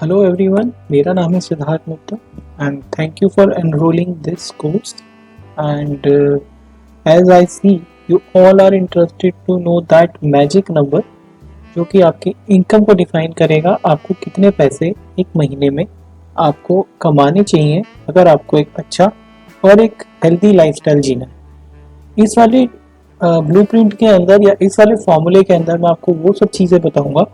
Hello everyone, मेरा नाम है Siddharth Mittal and thank you for enrolling this course and as I see you all are interested to know that magic number जो कि आपके income को define करेगा आपको कितने पैसे एक महीने में आपको कमाने चाहिए अगर आपको एक अच्छा और एक हेल्दी लाइफस्टाइल जीना है। इस वाले ब्लूप्रिंट के अंदर या इस वाले फॉर्मूले के अंदर मैं आपको वो सब चीज़ें बताऊंगा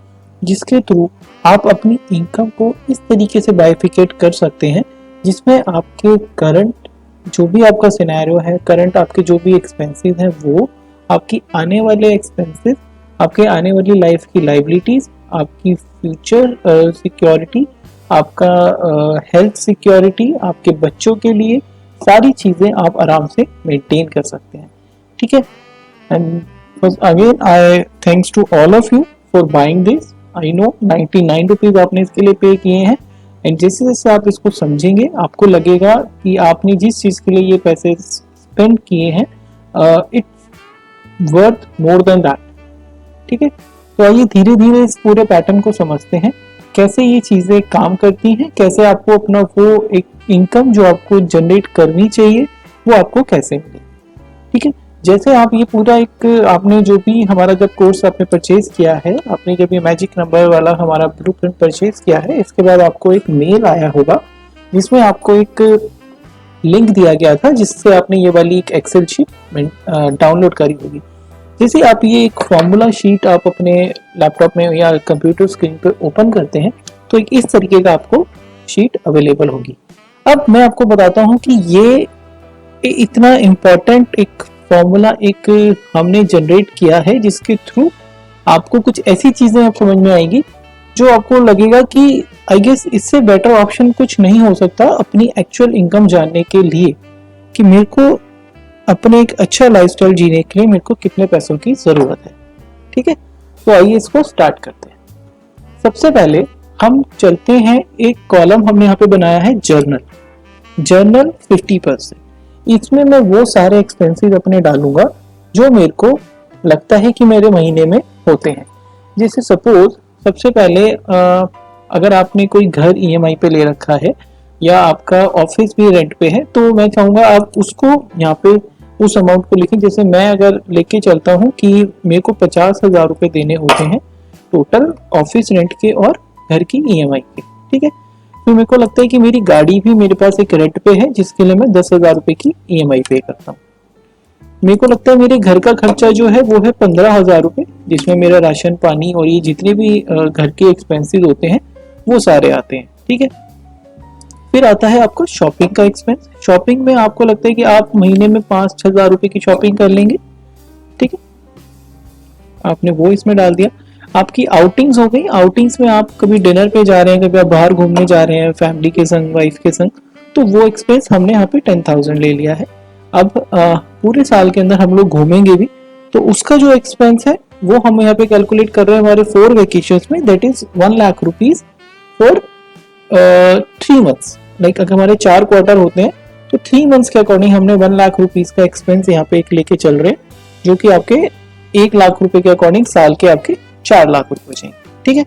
जिसके थ्रू आप अपनी इनकम को इस तरीके से बाइफिकेट कर सकते हैं जिसमें आपके करंट जो भी आपका सिनेरियो है, करंट आपके जो भी एक्सपेंसेस हैं वो आपकी आने वाले एक्सपेंसेस, आपके आने वाली लाइफ की लाइबिलिटीज, आपकी फ्यूचर सिक्योरिटी, आपका हेल्थ सिक्योरिटी, आपके बच्चों के लिए सारी चीज़ें आप आराम से मेंटेन कर सकते हैं। ठीक है, and again I thanks to all of you for buying this. I know 99 rupees आपने इसके लिए पे किए हैं एंड जैसे जैसे आप इसको समझेंगे आपको लगेगा कि आपने जिस चीज़ के लिए ये पैसे स्पेंड किए हैं it's worth more than that. ठीक है, तो आइए धीरे धीरे इस पूरे पैटर्न को समझते हैं, कैसे ये चीज़ें काम करती हैं, कैसे आपको अपना वो एक इनकम जो आपको जनरेट करनी चाहिए वो आपको कैसे मिले। ठीक है, जैसे आप ये पूरा एक आपने जो भी हमारा जब कोर्स आपने परचेज किया है, आपने जब ये मैजिक नंबर वाला हमारा ब्लूप्रिंट परचेज किया है, इसके बाद आपको एक मेल आया होगा जिसमें आपको एक लिंक दिया गया था जिससे आपने ये वाली एक एक्सेल शीट डाउनलोड करी होगी। जैसे आप ये एक फॉर्मूला शीट आप अपने लैपटॉप में या कंप्यूटर स्क्रीन पर ओपन करते हैं तो एक इस तरीके का आपको शीट अवेलेबल होगी। अब मैं आपको बताता हूँ कि ये इतना इम्पोर्टेंट एक फॉर्मूला एक हमने जनरेट किया है जिसके थ्रू आपको कुछ ऐसी चीजें आप समझ में आएगी जो आपको लगेगा कि आई गेस इससे बेटर ऑप्शन कुछ नहीं हो सकता अपनी एक्चुअल इनकम जानने के लिए कि मेरे को अपने एक अच्छा लाइफस्टाइल जीने के लिए मेरे को कितने पैसों की जरूरत है। ठीक है, तो आइए इसको स्टार्ट करते हैं। सबसे पहले हम चलते हैं, एक कॉलम हमने यहाँ पे बनाया है जर्नल 50%। इसमें मैं वो सारे एक्सपेंसेस अपने डालूंगा जो मेरे को लगता है कि मेरे महीने में होते हैं। जैसे सपोज सबसे पहले अगर आपने कोई घर ईएमआई पे ले रखा है या आपका ऑफिस भी रेंट पे है तो मैं चाहूँगा आप उसको यहाँ पे उस अमाउंट को लिखें। जैसे मैं अगर लेके चलता हूँ कि मेरे को 50,000 रुपये देने होते हैं टोटल ऑफिस रेंट के और घर की ईएमआई के। ठीक है, तो मेरे को लगता है कि मेरी गाड़ी भी मेरे पास एक रेंट पे है जिसके लिए मैं 10,000 रुपये की ईएमआई पे करता हूँ। मेरे को लगता है मेरे घर का खर्चा जो है वो है 15,000 रुपये जिसमें मेरा राशन पानी और ये जितने भी घर के एक्सपेंसेस होते हैं वो सारे आते हैं। ठीक है, फिर आता है आपका शॉपिंग का एक्सपेंस। शॉपिंग में आपको लगता है कि आप महीने में 5-6 हज़ार रुपये की शॉपिंग कर लेंगे। ठीक है, आपने वो इसमें डाल दिया। आपकी आउटिंग्स हो गई, आउटिंग्स में आप कभी डिनर पे जा रहे हैं, कभी आप बाहर घूमने जा रहे हैं फैमिली के संग, वाइफ के संग, तो वो एक्सपेंस हमने यहाँ पे 10,000 ले लिया है। अब पूरे साल के अंदर हम लोग घूमेंगे भी तो उसका जो एक्सपेंस है वो हम यहाँ पे कैलकुलेट कर रहे हैं हमारे 4 वेकेशंस में, that is 1 lakh rupees for 3 months. Like अगर हमारे 4 क्वार्टर होते हैं तो 3 मंथ्स के अकॉर्डिंग हमने 1 लाख रुपीज का एक्सपेंस यहाँ पे एक लेके चल रहे हैं जो कि आपके 1 लाख रुपए के अकॉर्डिंग साल के आपके 4 लाख रुपए बचेंगे। ठीक है,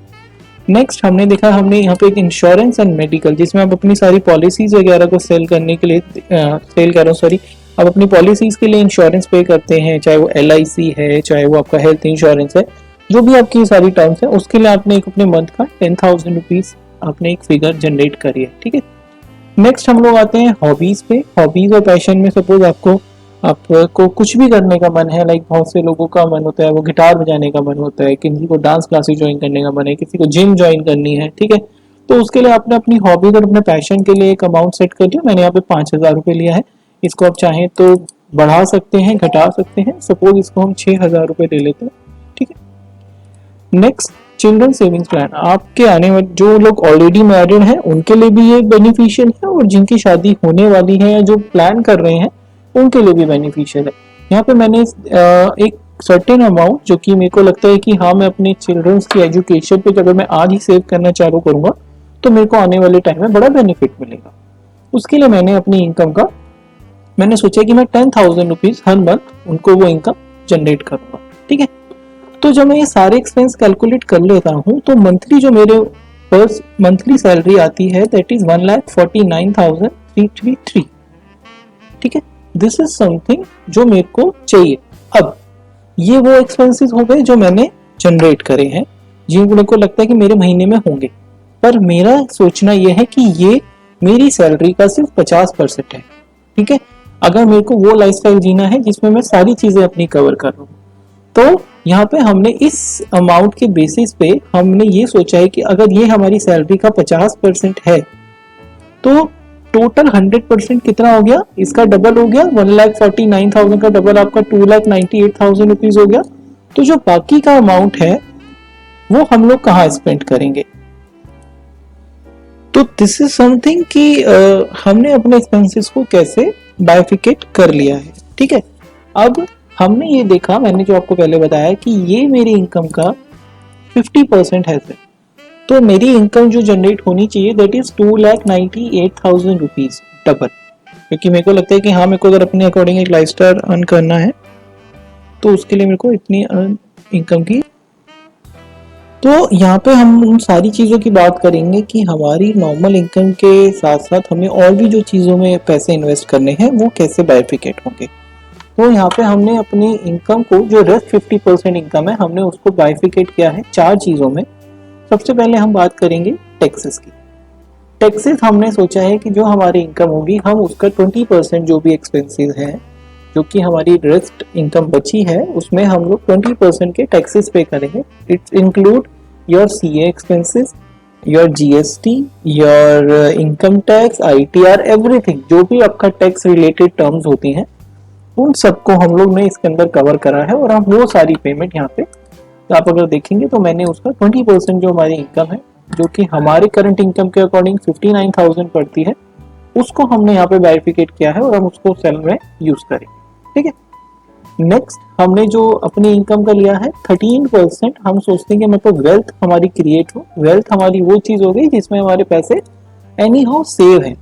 नेक्स्ट हमने देखा, हमने यहाँ पे एक इंश्योरेंस एंड मेडिकल जिसमें आप अपनी सारी पॉलिसीज वगैरह को सेल करने के लिए सेल कर रहा हूँ सॉरी आप अपनी पॉलिसीज के लिए इंश्योरेंस पे करते हैं, चाहे वो LIC है, चाहे वो आपका हेल्थ इंश्योरेंस है, जो भी आपकी सारी टर्म्स है उसके लिए आपने एक अपने मंथ का 10,000 रुपीज आपने एक फिगर जनरेट करी है। ठीक है, नेक्स्ट हम लोग आते हैं हॉबीज पे। हॉबीज और पैशन में सपोज आपको कुछ भी करने का मन है, लाइक बहुत से लोगों का मन होता है वो गिटार बजाने का मन होता है, किसी को डांस क्लासेस ज्वाइन करने का मन है, किसी को जिम ज्वाइन करनी है। ठीक है, तो उसके लिए आपने अपनी हॉबीज और अपने पैशन के लिए एक अमाउंट सेट कर दिया। मैंने यहाँ पे 5,000 रुपये लिया है, इसको आप चाहें तो बढ़ा सकते हैं, घटा सकते हैं। सपोज इसको हम 6,000 रुपये ले लेते हैं। ठीक है, नेक्स्ट चिल्ड्रन सेविंग्स प्लान। आपके आने वाले जो लोग ऑलरेडी मैरिड हैं उनके लिए भी ये बेनिफिशियल है और जिनकी शादी होने वाली है या जो प्लान कर रहे हैं उनके लिए भी बेनिफिशियल है। यहाँ पे मैंने एक सर्टेन अमाउंट जो कि मेरे को लगता है कि हाँ मैं अपने चिल्ड्रंस की एजुकेशन पे अगर मैं आज ही सेव करना चालू करूंगा तो मेरे को आने वाले टाइम में बड़ा बेनिफिट मिलेगा। उसके लिए मैंने अपनी इनकम का मैंने सोचा कि मैं 10,000 रुपीज हर मंथ उनको वो इनकम जनरेट करूंगा। ठीक है, तो जब मैं ये सारे एक्सपेंस कैलकुलेट कर लेता हूँ तो मंथली जो मेरे पर मंथली सैलरी आती है दैट इज 1,49,333। ठीक है, दिस इज समथिंग जो मेरे को चाहिए। अब ये वो एक्सपेंसेस हो गए जो मैंने जनरेट करे हैं, जिनको मेरे को लगता है कि मेरे महीने में होंगे, पर मेरा सोचना यह है कि ये मेरी सैलरी का सिर्फ 50% है। ठीक है, अगर मेरे को वो लाइफस्टाइल जीना है जिसमें मैं सारी चीजें अपनी कवर कर रहा हूँ, तो यहाँ पे हमने इस अमाउंट के बेसिस पे हमने ये सोचा है कि अगर ये हमारी सैलरी का 50% है तो टोटल 100% कितना हो गया, इसका डबल हो गया, 1,49,000 का डबल आपका 2,98,000 रुपीज हो गया। तो जो बाकी का अमाउंट है वो हम लोग कहाँ स्पेंड करेंगे। तो दिस इज समथिंग कि हमने अपने एक्सपेंसेस को कैसे बाइफिकेट कर लिया है। ठीक है, अब हमने ये देखा, मैंने जो आपको पहले बताया कि ये मेरी इनकम का 50% है सर, तो मेरी इनकम जो जनरेट होनी चाहिए दैट इज 2,98,000 रुपीज डबल, क्योंकि मेरे को लगता है कि हाँ, मेरे को अगर अपने अकॉर्डिंग एक लाइफस्टाइल अर्न करना है तो उसके लिए मेरे को इतनी इनकम की। तो यहाँ पे हम उन सारी चीज़ों की बात करेंगे कि हमारी नॉर्मल इनकम के साथ साथ हमें और भी जो चीज़ों में पैसे इन्वेस्ट करने हैं वो कैसे बाइफिकेट होंगे। तो यहाँ पे हमने अपनी इनकम को, जो रेस्ट 50% इनकम है, हमने उसको बाइफिकेट किया है 4 चीज़ों में। सबसे पहले हम बात करेंगे टैक्सेस की। टैक्सेस हमने सोचा है कि जो हमारी इनकम होगी हम उसका 20% जो भी एक्सपेंसेस हैं, जो कि हमारी रेस्ट इनकम बची है, उसमें हम लोग 20% के टैक्सेस पे करेंगे। It's include your CA expenses, your GST, your income tax, ITR, everything जो भी आपका टैक्स रिलेटेड टर्म्स होती हैं उन सबको हम लोग ने इसके अंदर कवर करा है। और हम वो सारी पेमेंट यहाँ पे आप अगर देखेंगे तो मैंने उसका 20% जो हमारी इनकम है, जो कि हमारे करंट इनकम के अकॉर्डिंग 59,000 पड़ती है, उसको हमने यहाँ पे बाइफिकेट किया है और हम उसको सेल में यूज करेंगे। ठीक है, नेक्स्ट हमने जो अपनी इनकम का लिया है 13%, हम सोचते हैं कि मतलब वेल्थ हमारी क्रिएट हो। वेल्थ हमारी वो चीज हो गई जिसमें हमारे पैसे एनी हाउ सेव है,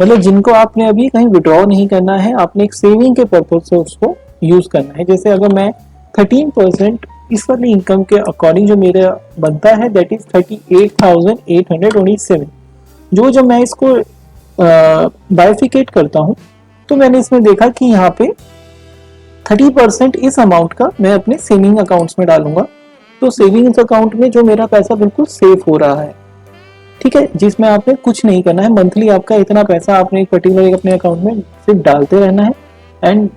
मतलब जिनको आपने अभी कहीं विड्रॉ नहीं करना है, आपने एक सेविंग के पर्पज से उसको यूज करना है। जैसे अगर मैं 13% इस वाली इनकम के अकॉर्डिंग जो मेरा बनता है दैट इज 38,827, जो जब मैं इसको बाइफिकेट करता हूँ तो मैंने इसमें देखा कि यहाँ पे 30% इस अमाउंट का मैं अपने सेविंग अकाउंट्स में डालूंगा। तो सेविंग्स अकाउंट में जो मेरा पैसा बिल्कुल सेफ हो रहा है। ठीक है, जिसमें आपने कुछ नहीं करना है, मंथली आपका इतना पैसा आपने एक पर्टिकुलर अपने अकाउंट में सिर्फ डालते रहना है एंड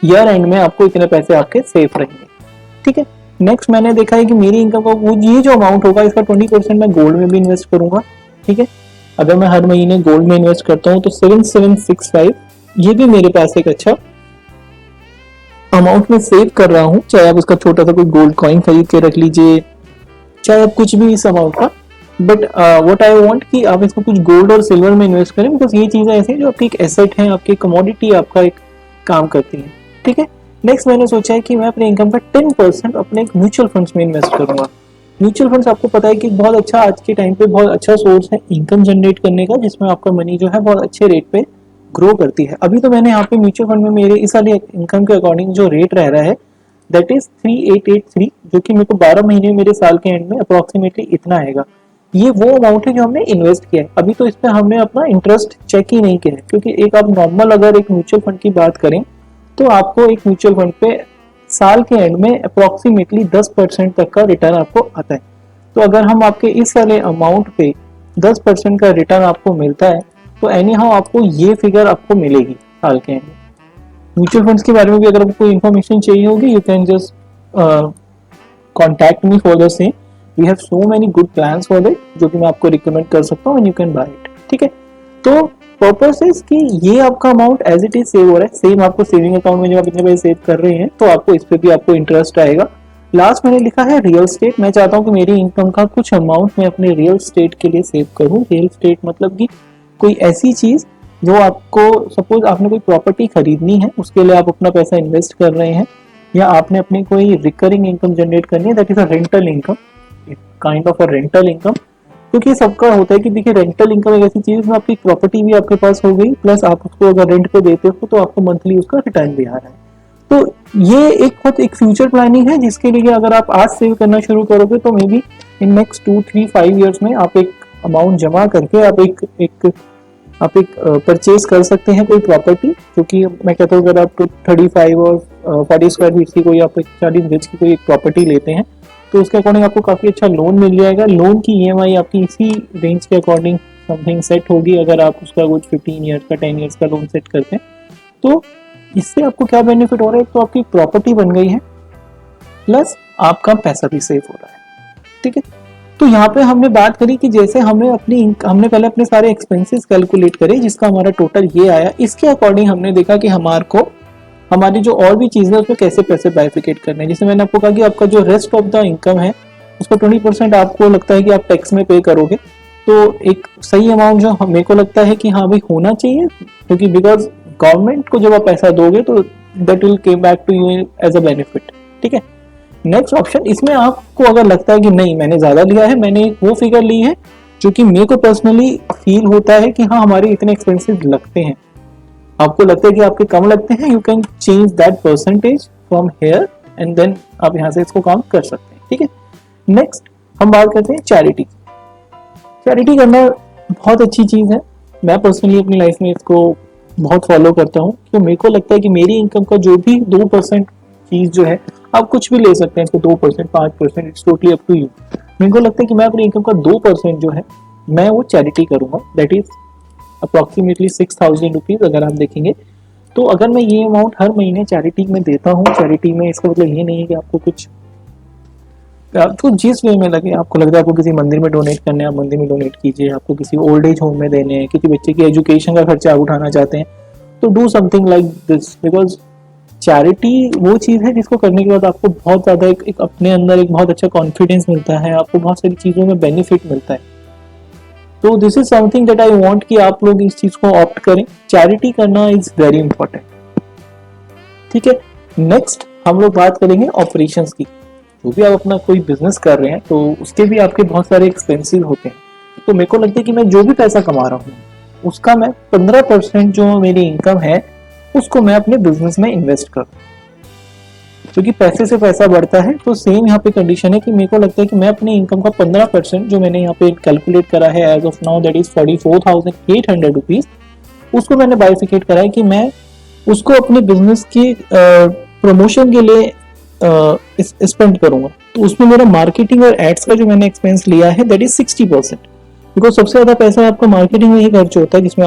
ईयर एंड में आपको इतने पैसे आपके सेफ रहेंगे। ठीक है, नेक्स्ट मैंने देखा है कि मेरी इनकम का वो ये जो अमाउंट होगा इसका 20% मैं गोल्ड में भी इन्वेस्ट करूंगा। ठीक है, अगर मैं हर महीने गोल्ड में इन्वेस्ट करता हूँ तो 7765 ये भी मेरे पास एक अच्छा अमाउंट में सेव कर रहा हूँ। चाहे आप उसका छोटा सा कोई गोल्ड कॉइन खरीद के रख लीजिए, चाहे आप कुछ भी इस अमाउंट का, बट व्हाट आई वांट कि आप इसको कुछ गोल्ड और सिल्वर में इन्वेस्ट करें, बिकॉज ये चीजें ऐसी हैं जो आपकी एक एसेट है, आपकी कमोडिटी आपका एक काम करती है। ठीक है, नेक्स्ट मैंने सोचा है कि मैं अपने इनकम का 10% अपने एक म्यूचुअल फंड्स में इन्वेस्ट करूंगा। म्यूचुअल फंड्स आपको पता है कि बहुत अच्छा, आज के टाइम पे बहुत अच्छा सोर्स है इनकम जनरेट करने का, जिसमें आपका मनी जो है बहुत अच्छे रेट पे ग्रो करती है। अभी तो मैंने यहाँ पे म्यूचुअल फंड में मेरे इस वाली इनकम के अकॉर्डिंग जो रेट रह रहा है दैट इज 3883, जो कि मेरे को 12 महीने मेरे साल के एंड में अप्रोक्सीमेटली इतना आएगा। ये वो अमाउंट है जो हमने इन्वेस्ट किया है। अभी तो इस पे हमने अपना इंटरेस्ट चेक ही नहीं किया है, क्योंकि एक आप नॉर्मल अगर एक म्यूचुअल फंड की बात करें तो आपको एक म्यूचुअल फंड पे साल के एंड में अप्रोक्सीमेटली 10% तक का रिटर्न आपको आता है। तो अगर हम आपके इस वाले अमाउंट पे 10% का रिटर्न आपको मिलता है तो एनी हाउ आपको ये फिगर आपको मिलेगी साल के एंड में। म्यूचुअल फंड्स के बारे में भी अगर आपको इन्फॉर्मेशन चाहिए होगी you can just contact me for the same. We have so many good plans for that, जो कि मैं आपको रिकमेंड कर सकता हूँ and you can buy it. ठीक है, तो पर्पस इज कि ये आपका amount as it is save हो रहा है। सेम आपको सेविंग अकाउंट में जब आप इतने पैसे सेव कर रहे हैं तो आपको इस पे भी आपको इंटरेस्ट आएगा। लास्ट मैंने लिखा है रियल स्टेट। मैं चाहता हूँ कि मेरी इनकम का कुछ अमाउंट मैं अपने रियल स्टेट के लिए सेव करूँ। रियल स्टेट मतलब कि कोई ऐसी चीज जो आपको, सपोज आपने कोई प्रॉपर्टी खरीदनी है, उसके लिए आप अपना पैसा इन्वेस्ट कर रहे हैं, या आपने अपनी कोई रिकरिंग इनकम जनरेट करनी है, that is a rental income, kind of a rental income. क्योंकि सबका होता है कि देखिए रेंटल इनकम एक ऐसी चीज में आपकी प्रॉपर्टी भी आपके पास हो गई, प्लस आप उसको अगर रेंट पे देते हो तो आपको मंथली उसका रिटर्न भी आ रहा है। तो ये एक बहुत एक फ्यूचर प्लानिंग है, जिसके लिए अगर आप आज सेव करना शुरू करोगे तो may be in next 2 3 5 years में आप एक अमाउंट जमा करके आप एक परचेज कर सकते हैं कोई प्रॉपर्टी, जो कि मैं कहता हूँ अगर आप 35 और 40 स्क्वायर फीट की कोई आप 40 गज की कोई एक प्रॉपर्टी लेते हैं तो उसके अकॉर्डिंग आपको काफ़ी अच्छा लोन मिल जाएगा। लोन की ईएमआई आपकी इसी रेंज के अकॉर्डिंग समथिंग सेट होगी अगर आप उसका कुछ 15 ईयर्स का 10 ईयर्स का लोन सेट करते हैं। तो इससे आपको क्या बेनिफिट हो रहा है, तो आपकी प्रॉपर्टी बन गई है प्लस आपका पैसा भी सेव हो रहा है। ठीक है, तो यहाँ पे हमने बात करी कि जैसे हमने पहले अपने सारे एक्सपेंसेस कैलकुलेट करे जिसका हमारा टोटल ये आया, इसके अकॉर्डिंग हमने देखा कि हमारी जो और भी चीजें उसमें कैसे पैसे बाइफिकेट करने हैं। जैसे मैंने आपको कहा कि आपका जो रेस्ट ऑफ द इनकम है उसको 20% आपको लगता है कि आप टैक्स में पे करोगे, तो एक सही अमाउंट जो मेरे को लगता है कि हाँ भाई होना चाहिए, क्योंकि बिकॉज गवर्नमेंट को जब आप पैसा दोगे तो that will came back to you as a benefit. ठीक है, नेक्स्ट ऑप्शन, इसमें आपको अगर लगता है कि नहीं मैंने ज्यादा लिया है, मैंने वो फिगर ली है जो कि मेरे को पर्सनली फील होता है कि हाँ हमारे इतने एक्सपेंसेस लगते हैं, आपको लगता है कि आपके कम लगते हैं, you can change that percentage from here and then आप यहाँ से इसको काम कर सकते हैं। ठीक है, नेक्स्ट हम बात करते हैं चैरिटी। चैरिटी करना बहुत अच्छी चीज है, मैं पर्सनली अपनी लाइफ में इसको बहुत फॉलो करता हूँ। तो मेरे को लगता है कि मेरी इनकम का जो भी 2% चीज जो है, आप कुछ भी ले सकते हैं इसको 2% 5%, it's totally up to you. मेरे को लगता है कि मैं अपनी इनकम का 2% जो है मैं वो चैरिटी करूंगा, दैट इज अप्रोक्सीमेटली 6,000 रुपीज। अगर आप देखेंगे तो अगर मैं ये अमाउंट हर महीने चैरिटी में देता हूँ, चैरिटी में इसका मतलब ये नहीं है कि आपको कुछ तो जिस वे में लगे, आपको लगता है आपको किसी मंदिर में डोनेट करने हैं आप मंदिर में डोनेट कीजिए, आपको किसी ओल्ड एज होम में देने हैं, किसी बच्चे की एजुकेशन का खर्चा आप उठाना चाहते हैं तो do something like this, because charity वो चीज है जिसको करने के बाद आपको बहुत ज्यादा एक अपने अंदर एक बहुत अच्छा कॉन्फिडेंस मिलता है, आपको बहुत सारी चीजों में बेनिफिट मिलता है। तो this is something that I want कि आप लोग इस चीज को ऑप्ट करें, चैरिटी करना इज वेरी इंपॉर्टेंट। ठीक है, नेक्स्ट हम लोग बात करेंगे ऑपरेशंस की। जो भी आप अपना कोई बिजनेस कर रहे हैं तो उसके भी आपके बहुत सारे एक्सपेंसेस होते हैं, तो मेरे को लगता है कि मैं जो भी पैसा कमा रहा हूँ उसका मैं 15% जो मेरी इनकम है उसको मैं अपने बिजनेस में इन्वेस्ट करूँ, क्योंकि पैसे से पैसा बढ़ता है। तो सेम यहाँ पे कंडीशन है कि मेरे को लगता है कि मैं अपनी इनकम का 15% जो मैंने यहाँ पे कैलकुलेट करा है as of now that is 44,800 rupees, उसको मैंने बाइफिकेट करा है कि मैं उसको अपने बिजनेस की प्रमोशन के लिए स्पेंड करूंगा। तो उसमें मेरा मार्केटिंग और एड्स का जो मैंने एक्सपेंस लिया है दैट इज 60%, बिकॉज सबसे ज्यादा पैसा आपका मार्केटिंग में ही खर्च होता है, जिसमें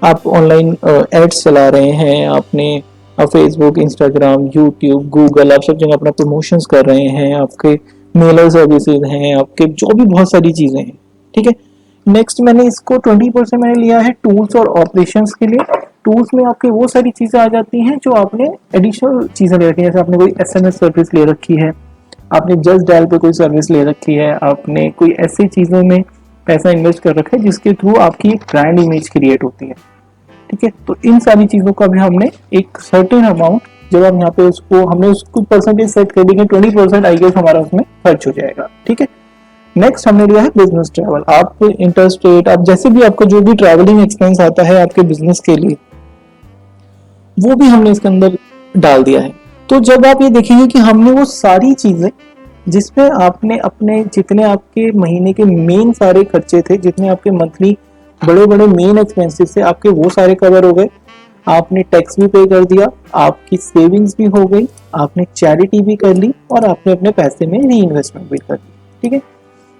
आप ऑनलाइन एड्स चला रहे हैं, आपने फेसबुक, इंस्टाग्राम, यूट्यूब, गूगल, आप सब जगह अपना प्रमोशंस कर रहे हैं, आपके मेलर सर्विसेज हैं, आपके जो भी बहुत सारी चीजें हैं। ठीक है, नेक्स्ट मैंने इसको 20% मैंने लिया है टूल्स और ऑपरेशंस के लिए। टूल्स में आपके वो सारी चीजें आ जाती हैं जो आपने एडिशनल चीजें ले रखी है, जैसे आपने कोई एसएमएस सर्विस ले रखी है, आपने जस्ट डायल पे कोई सर्विस ले रखी है, आपने कोई ऐसी चीजों में पैसा इन्वेस्ट कर रखा है जिसके थ्रू आपकी एक ब्रांड इमेज क्रिएट होती है। ठीक है, तो इन सारी चीजों का भी हमने एक सर्टेन अमाउंट, जब हम यहाँ पे उसको हमने उसको परसेंटेज सेट कर देंगे 20% आई गेस हमारा उसमें खर्च हो जाएगा। ठीक है, नेक्स्ट हमने लिया है बिजनेस ट्रैवल। आप इंटरस्टेट, आप जैसे भी आपका जो भी ट्रैवलिंग एक्सपेंस आता है आपके बिजनेस के लिए, वो भी हमने इसके अंदर डाल दिया है। तो जब आप ये देखेंगे कि हमने वो सारी चीजें जिसमें आपने अपने जितने आपके महीने के मेन सारे खर्चे थे, जितने आपके मंथली बड़े बड़े मेन एक्सपेंसेस थे, आपके वो सारे कवर हो गए, आपने टैक्स भी पे कर दिया, आपकी सेविंग्स भी हो गई, आपने चैरिटी भी कर ली और आपने अपने पैसे में री इन्वेस्टमेंट भी कर ली। ठीक है,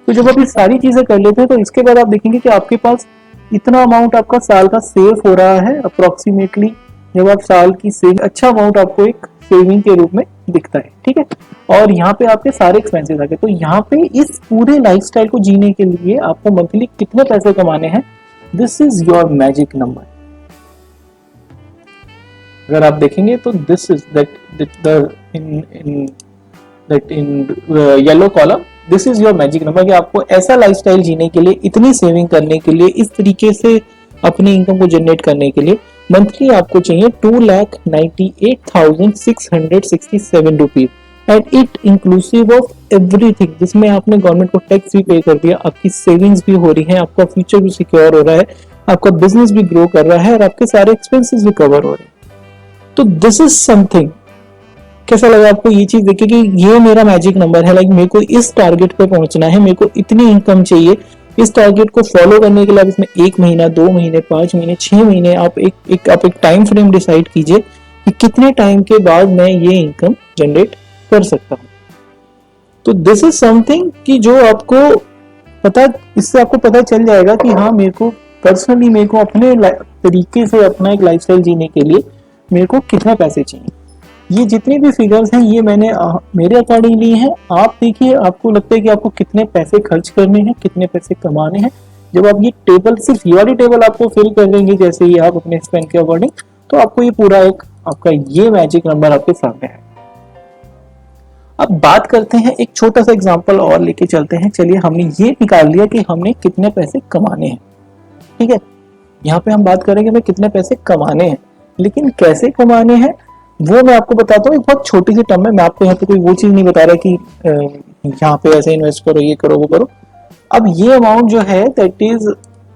तो जब आप ये सारी चीजें कर लेते हैं तो इसके बाद आप देखेंगे कि आपके पास इतना अमाउंट आपका साल का सेव हो रहा है अप्रोक्सीमेटली। जब आप साल की सेव अच्छा अमाउंट आपको एक सेविंग के रूप में दिखता है। ठीक है, और यहाँ पे आपके सारे एक्सपेंसेस आ गए। तो यहाँ पे इस पूरे लाइफस्टाइल को जीने के लिए आपको मंथली कितने पैसे कमाने हैं, this is your magic number. अगर आप देखेंगे तो this is that in yellow column, this is your magic number, कि आपको ऐसा लाइफस्टाइल जीने के लिए, इतनी सेविंग करने के लिए, इस तरीके से अपनी इनकम को जनरेट करने के लिए मंथली आपको चाहिए 2,98,667 rupees and it inclusive of everything, जिसमें आपने गवर्नमेंट को टैक्स भी पे कर दिया, आपकी सेविंग्स भी हो रही है, आपका फ्यूचर भी सिक्योर हो रहा है, आपका बिजनेस भी ग्रो कर रहा है और आपके सारे एक्सपेंसेस भी कवर हो रहे हैं। तो दिस इज समथिंग कैसा लगा आपको ये चीज देखिए कि ये मेरा मैजिक नंबर है, लाइक मेरे को इस टारगेट पे पहुंचना है, मेरे को इतनी इनकम चाहिए। इस टारगेट को फॉलो करने के लिए आप इसमें 1 महीना, 2 महीने, 5 महीने, 6 महीने आप एक टाइम फ्रेम डिसाइड कीजिए कि कितने टाइम के बाद मैं ये इनकम जनरेट कर सकता हूँ। तो दिस इज समथिंग कि जो आपको पता, इससे आपको पता चल जाएगा कि हाँ मेरे को पर्सनली, मेरे को अपने तरीके से अपना एक लाइफस्टाइल जीने के लिए मेरे को कितने पैसे चाहिए। ये जितने भी फिगर्स हैं ये मैंने मेरे अकॉर्डिंग लिए हैं। आप देखिए आपको लगता है कि आपको कितने पैसे खर्च करने हैं, कितने पैसे कमाने हैं। जब आप ये टेबल, सिर्फ ये वाली टेबल आपको फिल कर देंगे जैसे ही आप अपने स्पेंड के अकॉर्डिंग, तो आपको ये पूरा एक आपका ये मैजिक नंबर आपके सामने है। अब बात करते हैं, एक छोटा सा एग्जांपल और लेके चलते हैं। चलिए, हमने ये निकाल लिया कि हमने कितने पैसे कमाने हैं, ठीक है। यहाँ पे हम बात करेंगे हमें कितने पैसे कमाने हैं, लेकिन कैसे कमाने हैं वो मैं आपको बताता हूँ एक बहुत छोटी सी टर्म में। मैं आपको यहाँ पे कोई वो चीज नहीं बता रहा कि यहाँ पे ऐसे इन्वेस्ट करो, ये करो, वो करो। अब ये अमाउंट जो है दैट इज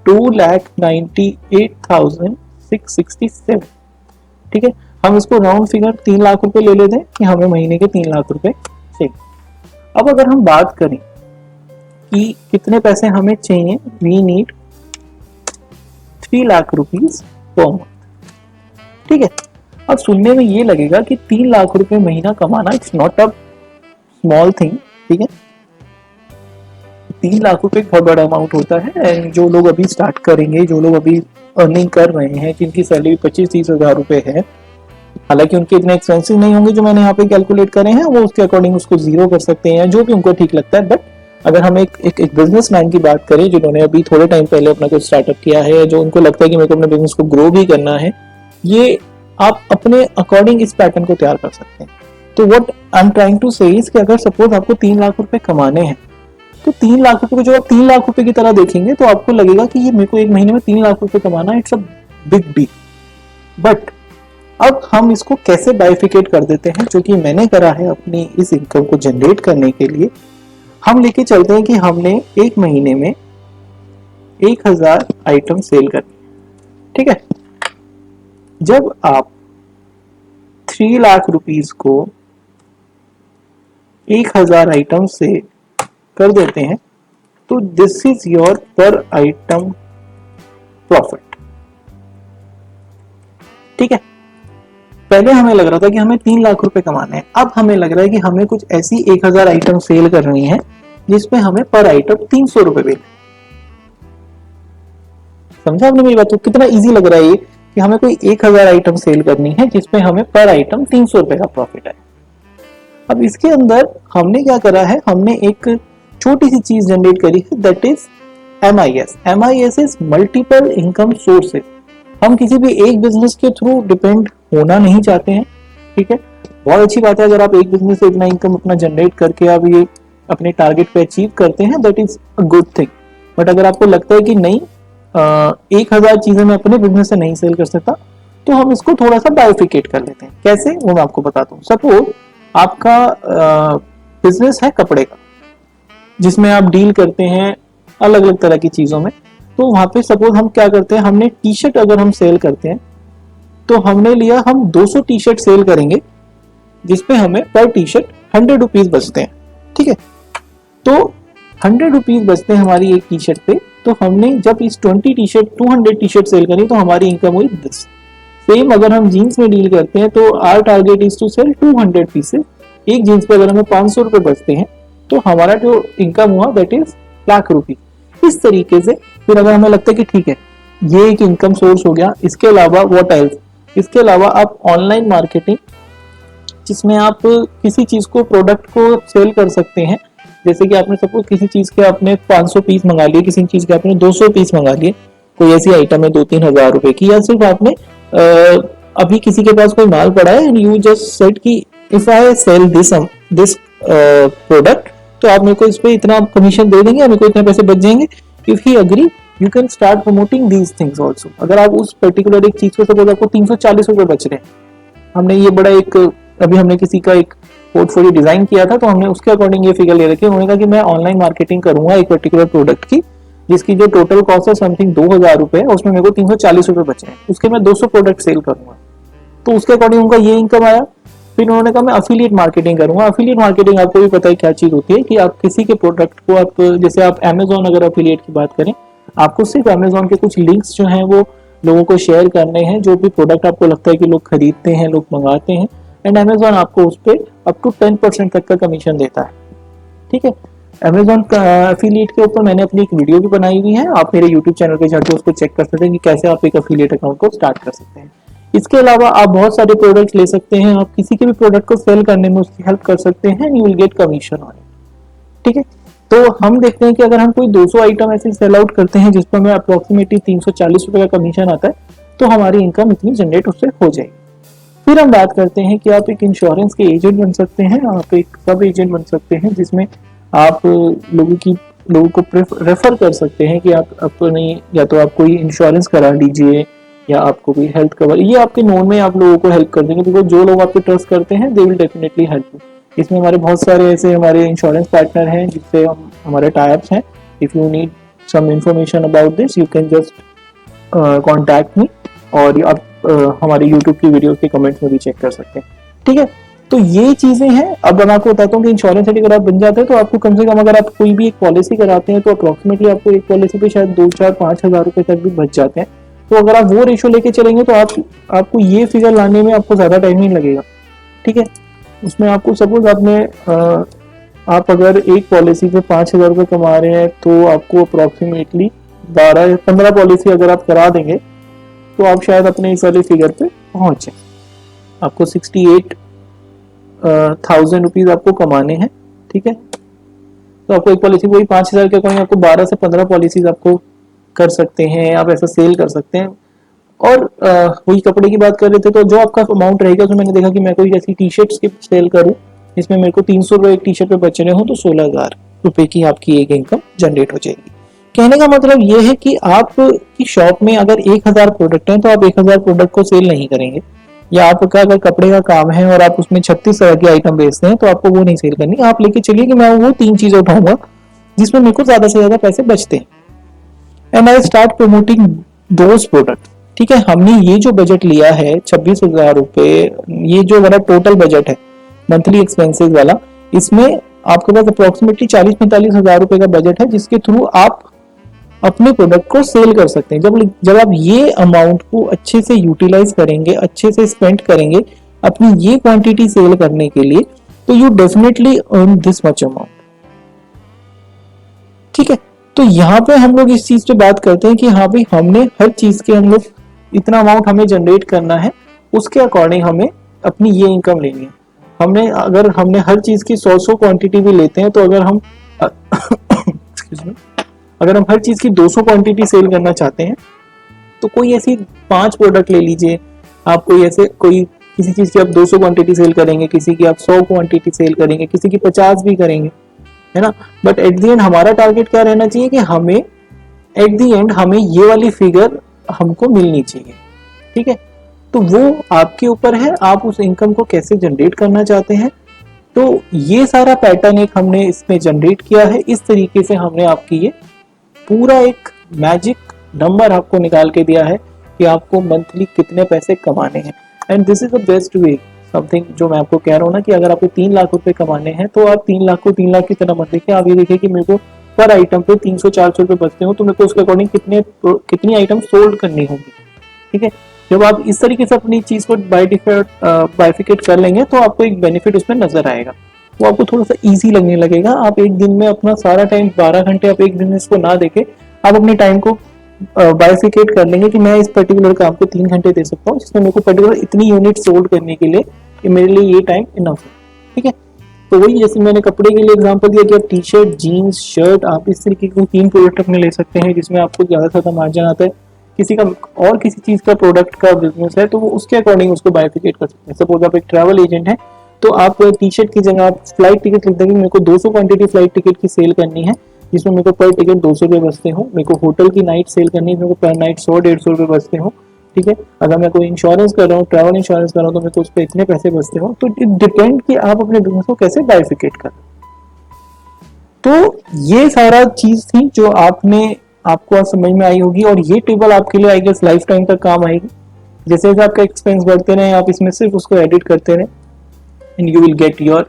2,98,667, ठीक है। हम इसको राउंड फिगर 3 लाख रुपए ले लेते हैं कि हमें महीने के 3 लाख रुपए चाहिए। अब अगर हम बात करें कि कितने पैसे हमें चाहिए, we need 3 lakh rupees per month, ठीक है। अब सुनने में ये लगेगा कि 3 लाख रुपए महीना कमाना it's not a small thing, ठीक है। 3 लाख रुपए बहुत बड़ा अमाउंट होता है। एंड जो लोग अभी स्टार्ट करेंगे, जो लोग अभी अर्निंग कर रहे हैं, जिनकी सैलरी 25-30 हजार रुपए है, हालांकि उनके इतने एक्सपेंसिव नहीं होंगे जो मैंने यहाँ पे कैलकुलेट करे हैं, वो उसके अकॉर्डिंग उसको जीरो कर सकते हैं या जो भी उनको ठीक लगता है। बट अगर हम एक बिजनेसमैन की बात करें जिन्होंने अभी थोड़े टाइम पहले अपना कुछ स्टार्टअप किया है, जो उनको लगता है कि मेरे को अपने बिजनेस को ग्रो भी करना है, ये आप अपने अकॉर्डिंग इस पैटर्न को तैयार कर सकते हैं। तो what I am trying to say is कि अगर सपोज आपको 3 लाख रुपए कमाने हैं, तो 3 लाख रुपए को जो आप 3 लाख रुपए की तरह देखेंगे तो आपको लगेगा कि ये मेरे को एक महीने में 3 लाख रुपए कमाना, it's a big deal. But अब हम इसको कैसे बाइफिकेट कर देते हैं, जो कि मैंने करा है अपनी इस इनकम को जनरेट करने के लिए। हम लेके चलते हैं कि हमने एक महीने में 1000 आइटम सेल करनी, ठीक है। जब आप 3 लाख रुपीज को 1000 आइटम से कर देते हैं तो दिस इज योर पर आइटम प्रॉफिट, ठीक है। पहले हमें लग रहा था कि हमें 3 लाख रुपए कमाने हैं, अब हमें लग रहा है कि हमें कुछ ऐसी 1000 आइटम सेल करनी है जिसमें हमें पर आइटम 300 रुपए मिले। समझा आपने मेरी बात? तो कितना इजी लग रहा है ये कि हमें कोई 1000 आइटम सेल करनी है जिसमें हमें पर आइटम 300 रुपए का प्रॉफिट है। अब इसके अंदर हमने क्या करा है, हमने एक छोटी सी चीज जनरेट करी है that is MIS। MIS is multiple income sources. हम किसी भी एक बिजनेस के थ्रू डिपेंड होना नहीं चाहते हैं, ठीक है। बहुत अच्छी बात है अगर आप एक बिजनेस से इतना इनकम अपना जनरेट करके आप ये अपने टारगेट पे अचीव करते हैं, that is a good thing. But अगर आपको लगता है कि नहीं 1000 चीजें मैं अपने बिजनेस से नहीं सेल कर सकता, तो हम इसको थोड़ा सा बाइफिकेट कर लेते हैं। कैसे, वो मैं आपको बताता हूँ। सपोज आपका बिजनेस है कपड़े का, जिसमें आप डील करते हैं अलग अलग तरह की चीजों में। तो वहां पे सपोज हम क्या करते हैं, हमने टी शर्ट अगर हम सेल करते हैं तो हमने लिया हम 200 टी शर्ट सेल करेंगे जिसपे हमें पर टी शर्ट 100 रुपीज बचते हैं, ठीक है। तो 100 रुपीज बचते हैं हमारी एक टी शर्ट पे। तो हमने जब इस 20 T shirt 200 T shirt sell करी तो हमारी इनकम हुई 10। सेम अगर हम जीन्स में डील करते हैं तो our target is to sell 200 pieces. एक जीन्स पे अगर हमें 500 रुपए बचते हैं तो हमारा जो इनकम हुआ दैट इज लाख रुपीज। इस तरीके से फिर अगर हमें लगता है कि ठीक है ये एक इनकम सोर्स हो गया, इसके अलावा व्हाट एल्स, इसके अलावा आप ऑनलाइन मार्केटिंग जिसमें आप किसी चीज को, प्रोडक्ट को सेल कर सकते हैं। जैसे कि आपने सपोज किसी चीज के आपने 500 पीस मंगा लिए, किसी चीज के आपने 200 पीस मंगा लिए, कोई ऐसी आइटम है 2-3 हजार रुपए की, या सिर्फ आपने अभी किसी के पास कोई माल पड़ा है एंड यू जस्ट सेड कि if I sell this product तो आप मेरे को इस पे इतना कमीशन दे देंगे, मेरे को इतने पैसे बच जाएंगे। If he agree you can start promoting these things also. अगर आप उस पर्टिकुलर एक चीज को सपोज आपको 340 रुपए बच रहे हैं, हमने ये बड़ा एक अभी हमने किसी का एक पोर्टफोलियो डिजाइन किया था तो हमने उसके अकॉर्डिंग ये फिगर ले रखी है। उन्होंने कहा कि मैं ऑनलाइन मार्केटिंग करूंगा एक पर्टिकुलर प्रोडक्ट की जिसकी जो टोटल कॉस्ट है समथिंग 2000 रुपए, उसमें मेरे को 340 रुपए बचे हैं, उसके मैं 200 प्रोडक्ट सेल करूंगा। तो उसके अकॉर्डिंग उनका ये इनकम आया। फिर उन्होंने कहा मैं अफिलिएट मार्केटिंग करूंगा। अफिलिएट मार्केटिंग आपको भी पता है क्या चीज होती है कि आप किसी के प्रोडक्ट को आप, जैसे आप अमेजोन अगर अफिलिएट की बात करें, आपको सिर्फ अमेजोन के कुछ लिंक्स जो हैं वो लोगों को शेयर करने हैं, जो भी प्रोडक्ट आपको लगता है कि लोग खरीदते हैं, लोग मंगाते हैं, एंड अमेजोन आपको उस पर अप टू 10% तक का कमीशन देता है। ठीक है, अमेजोन का अफिलिएट के ऊपर मैंने अपनी एक वीडियो भी बनाई हुई है, आप मेरे यूट्यूब चैनल पे जाकर उसको चेक कर सकते हैं कि कैसे आप एक अफिलिएट अकाउंट को स्टार्ट कर सकते हैं। इसके अलावा आप बहुत सारे प्रोडक्ट्स ले सकते हैं, आप किसी के भी प्रोडक्ट को सेल करने में उसकी हेल्प कर सकते हैं, you will get commission on it. ठीक है, तो हम देखते हैं कि अगर हम कोई 200 आइटम ऐसे सेल आउट करते हैं जिस पर हमें अप्रोक्सीमेटली 340 रुपए का कमीशन आता है, तो हमारी इनकम इतनी जनरेट उससे हो जाएगी। फिर हम बात करते हैं कि आप एक इंश्योरेंस के एजेंट बन सकते हैं, आप एक सब एजेंट बन सकते हैं जिसमें आप लोगों को रेफर कर सकते हैं कि आप अपनी, या तो आप कोई इंश्योरेंस करा लीजिए या आपको कोई हेल्थ कवर, ये आपके नोन में आप लोगों को हेल्प कर देंगे, बिकॉज जो लोग आपको ट्रस्ट करते हैं they will definitely help you. इसमें हमारे बहुत सारे ऐसे हमारे इंश्योरेंस पार्टनर हैं जिससे हम हमारे टाइप्स हैं। If you need some information about this you can just contact me, और आप हमारे यूट्यूब की वीडियो के कमेंट्स में भी चेक कर सकते हैं। ठीक है, तो ये चीजें हैं। अब मैं आपको बताता हूँ कि इंश्योरेंस अगर आप बन जाते हैं तो आपको कम से कम, अगर आप कोई भी एक पॉलिसी कराते हैं तो अप्रोक्सीमेटली आपको एक पॉलिसी पे शायद 2, 4, 5 हज़ार रुपए तक भी बच जाते हैं। तो अगर आप वो रेशो लेके चलेंगे तो आपको ये फिगर लाने में आपको ज्यादा टाइम नहीं लगेगा। ठीक है, उसमें आपको सपोज आप अगर एक पॉलिसी पे 5 हज़ार रुपये कमा रहे हैं तो आपको अप्रोक्सीमेटली 12 या 15 पॉलिसी अगर आप करा देंगे तो आप शायद अपने इस वाले फिगर पे पहुंचे। आपको 68,000 रुपीज आपको कमाने हैं। ठीक है, तो आपको एक पॉलिसी वही 5 हज़ार के अकॉर्डिंग आपको 12 से 15 पॉलिसीज आपको कर सकते हैं, आप ऐसा सेल कर सकते हैं। और वही कपड़े की बात कर रहे थे, तो जो आपका अमाउंट रहेगा, तो मैंने देखा कि मैं कोई ऐसी टी शर्ट्स की सेल करूँ जिसमें मेरे को 300 रुपये एक टी शर्ट पे बच रहे हो, तो 16,000 रुपये की आपकी एक इनकम जनरेट हो जाएगी। कहने का मतलब ये है कि आप की शॉप में अगर 1,000 प्रोडक्ट हैं तो आप 1,000 प्रोडक्ट को सेल नहीं करेंगे, या आपका अगर कपड़े का काम है और आप उसमें 36 तरह की आइटम बेचते हैं तो आपको वो नहीं सेल करनी। आप लेके चलिए कि मैं वो 3 चीजें उठाऊंगा जिसमें मेरे को ज्यादा से ज्यादा पैसे बचते हैं, and I start promoting those product. ठीक है, हमने ये जो बजट लिया है 26,000 रुपये, ये जो हमारा टोटल बजट है मंथली एक्सपेंसेस वाला, इसमें आपके पास अप्रोक्सीमेटली 40-45 हज़ार रुपए का बजट है जिसके थ्रू आप अपने प्रोडक्ट को सेल कर सकते हैं। जब आप ये अमाउंट को अच्छे से यूटिलाइज करेंगे, अच्छे से स्पेंड करेंगे अपनी ये क्वांटिटी सेल करने के लिए, तो you definitely earn this much amount. ठीक है, तो यहाँ पे हम लोग इस चीज पे बात करते हैं कि हाँ भाई, हमने हर चीज के हम लोग इतना अमाउंट हमें जनरेट करना है, उसके अकॉर्डिंग हमें अपनी ये इनकम लेनी है। अगर हमने हर चीज की 100 क्वांटिटी भी लेते हैं, तो अगर हम हर चीज की 200 क्वांटिटी सेल करना चाहते हैं तो कोई ऐसी 5 प्रोडक्ट ले लीजिए। आप कोई किसी चीज की आप 200 क्वांटिटी सेल करेंगे, किसी की आप 100 क्वांटिटी सेल करेंगे, किसी की 50 भी करेंगे, है ना। बट एट द एंड हमारा टारगेट क्या रहना चाहिए कि हमें ये वाली फिगर हमको मिलनी चाहिए। ठीक है, तो वो आपके ऊपर है, आप उस इनकम को कैसे जनरेट करना चाहते हैं। तो ये सारा पैटर्न एक हमने इसमें जनरेट किया है। इस तरीके से हमने आपकी ये पूरा एक मैजिक नंबर आपको निकाल के दिया है कि आपको मंथली कितने पैसे कमाने हैं। And this is the best way, something जो मैं आपको कह रहा हूँ ना, कि अगर आपको 3 लाख रुपए कमाने हैं तो आप 3 लाख को 3 लाख की तरह मत देखिए। आप ये देखिए कि मेरे को पर आइटम पे 300-400 रुपए बचते हो, तो मेरे को उसके अकॉर्डिंग कितनी आइटम सोल्ड करनी होगी। ठीक है, जब आप इस तरीके से अपनी चीज को बाइफिकेट कर लेंगे तो आपको एक बेनिफिट उसमें नजर आएगा, वो आपको थोड़ा सा इजी लगने लगेगा। आप एक दिन में अपना सारा टाइम 12 घंटे आप एक दिन में इसको ना देके आप अपने टाइम को बाइफिकेट कर लेंगे कि मैं इस पर्टिकुलर काम को 3 घंटे दे सकता हूँ, जिसमें मेरे को पर्टिकुलर इतनी यूनिट सोल्ड करने के लिए कि मेरे लिए ये टाइम इनफ है। ठीक है, तो वही जैसे मैंने कपड़े के लिए एग्जांपल दिया कि आप टी शर्ट, जीन्स, शर्ट, आप इस तरीके के 3 प्रोडक्ट अपने ले सकते हैं जिसमें आपको ज्यादा से ज्यादा मार्जिन आता है। किसी का और किसी चीज का प्रोडक्ट का बिजनेस है तो वो उसके अकॉर्डिंग उसको बाइफिकेट कर सकते हैं। सपोज आप एक ट्रैवल एजेंट है तो आप टी शर्ट की जगह आप फ्लाइट टिकट लिख देंगे, मेरे को 200 क्वांटिटी फ्लाइट टिकट की सेल करनी है जिसमें मेरे को पर टिकट 200 रुपये बचते हो। मेरे को होटल की नाइट सेल करनी है, मेरे को पर नाइट 100-150 रुपये बचते हो। ठीक है, अगर मैं कोई इंश्योरेंस कर रहा हूँ, ट्रैवल इंश्योरेंस कर रहा हूँ, तो मेरे को उस पर इतने पैसे बचते हो। तो इट डिपेंड कि आप अपने बिजनेस को कैसे बाइफिकेट कर। तो ये सारा चीज थी जो आपको आज समझ में आई होगी, और ये टेबल आपके लिए आई गेस लाइफ टाइम तक काम आएगी। जैसे जैसे आपका एक्सपेंस बढ़ते रहे आप इसमें सिर्फ उसको एडिट करते रहे, and you will get your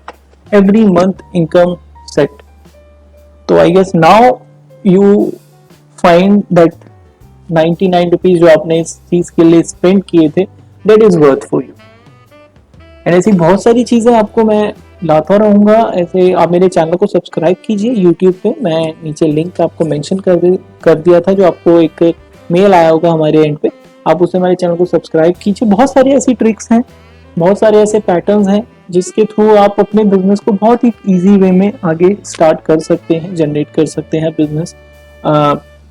every month income set. तो I guess now you find that 99 rupees जो आपने इस चीज के लिए स्पेंड किए थे, that is worth for you. And ऐसी बहुत सारी चीजें आपको मैं लाता रहूंगा. ऐसे आप मेरे चैनल को सब्सक्राइब कीजिए यूट्यूब पे. मैं नीचे लिंक आपको मेंशन कर दिया था, जो आपको एक मेल आया होगा हमारे एंड पे. आप उससे हमारे चैनल को सब्सक्राइब कीजिए. बहुत सारी ऐसी ट्रिक्स हैं, बहुत सारे ऐसे पैटर्न्स हैं जिसके थ्रू आप अपने बिजनेस को बहुत ही इजी वे में आगे स्टार्ट कर सकते हैं, जनरेट कर सकते हैं बिजनेस.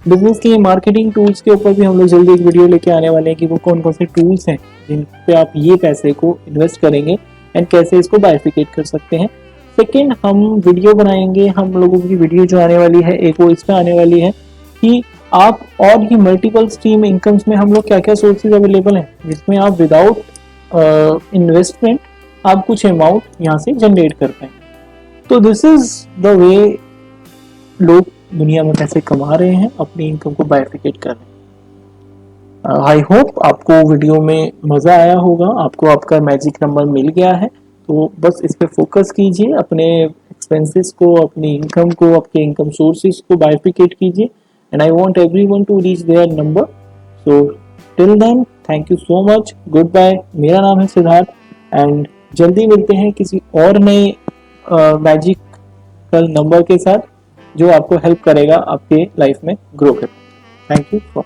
बिजनेस के मार्केटिंग टूल्स के ऊपर भी हम लोग जल्दी एक वीडियो लेके आने वाले हैं कि वो कौन कौन से टूल्स हैं जिन पे आप ये पैसे को इन्वेस्ट करेंगे एंड कैसे इसको बाइफिकेट कर सकते हैं. सेकेंड, हम वीडियो बनाएंगे, हम लोगों की वीडियो जो आने वाली है एक वो इस पर आने वाली है कि आप और भी मल्टीपल स्ट्रीम इनकम्स में हम लोग क्या क्या सोर्सेज अवेलेबल हैं जिसमें आप विदाउट इन्वेस्टमेंट आप कुछ अमाउंट यहाँ से जनरेट कर पाएंगे. तो दिस इज द वे लोग दुनिया में पैसे कमा रहे हैं अपनी इनकम को बाइफिकेट कर रहे हैं. आई होप आपको वीडियो में मज़ा आया होगा, आपको आपका मैजिक नंबर मिल गया है. तो बस इस पे फोकस कीजिए, अपने एक्सपेंसेस को, अपनी इनकम को, आपके इनकम सोर्सेज को बाइफिकेट कीजिए. And I want everyone to reach their number. So till then, thank you so much, goodbye. मेरा नाम है सिद्धार्थ एंड जल्दी मिलते हैं किसी और नए मैजिकल नंबर के साथ जो आपको हेल्प करेगा आपके लाइफ में ग्रो करने. Thank you for